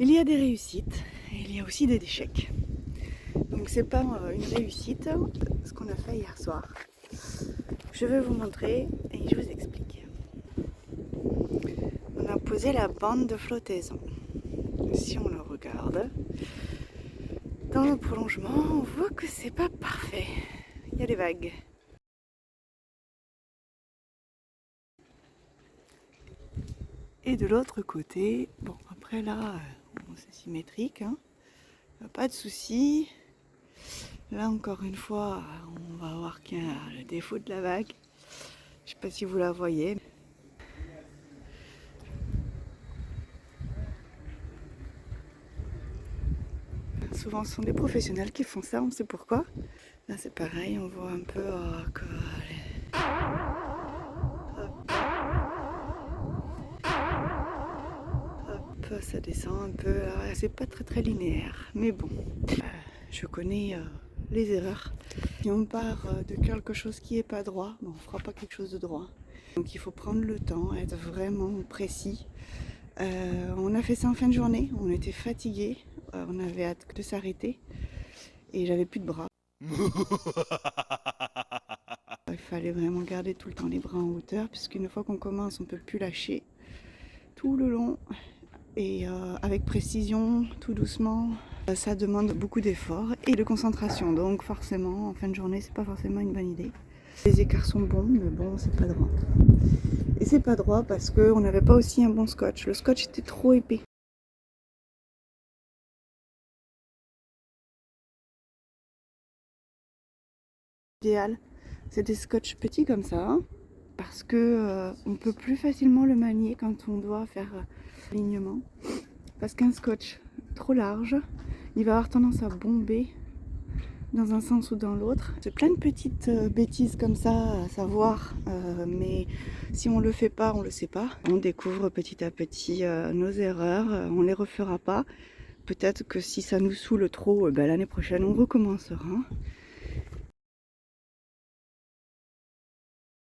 Il y a des réussites et il y a aussi des échecs. Donc c'est pas une réussite ce qu'on a fait hier soir. Je vais vous montrer et je vous explique. On a posé la bande de flottaison. Si on la regarde, dans le prolongement, on voit que c'est pas parfait. Il y a des vagues. Et de l'autre côté, bon après là, c'est symétrique, hein, pas de souci. Là encore une fois, on va voir qu'il y a le défaut de la vague. Je sais pas si vous la voyez. Souvent ce sont des professionnels qui font ça, on sait pourquoi. Là c'est pareil, on voit un peu que hop, ça descend un peu. C'est pas très linéaire, mais bon, je connais les erreurs. Si on part de quelque chose qui est pas droit, bon, on fera pas quelque chose de droit. Donc il faut prendre le temps, être vraiment précis. On a fait ça en fin de journée, on était fatigués, on avait hâte de s'arrêter et j'avais plus de bras. Il fallait vraiment garder tout le temps les bras en hauteur puisqu'une fois qu'on commence, on ne peut plus lâcher tout le long et avec précision, tout doucement. Ça demande beaucoup d'efforts et de concentration, donc forcément en fin de journée c'est pas forcément une bonne idée. Les écarts sont bons, mais bon, c'est pas droit. Et c'est pas droit parce qu'on n'avait pas aussi un bon scotch. Le scotch était trop épais. Idéal, c'est des scotch petits comme ça, parce que on peut plus facilement le manier quand on doit faire l'alignement. Parce qu'un scotch trop large, il va avoir tendance à bomber dans un sens ou dans l'autre. C'est plein de petites bêtises comme ça à savoir, mais si on le fait pas, on le sait pas. On découvre petit à petit nos erreurs, on les refera pas. Peut-être que si ça nous saoule trop, l'année prochaine on recommencera.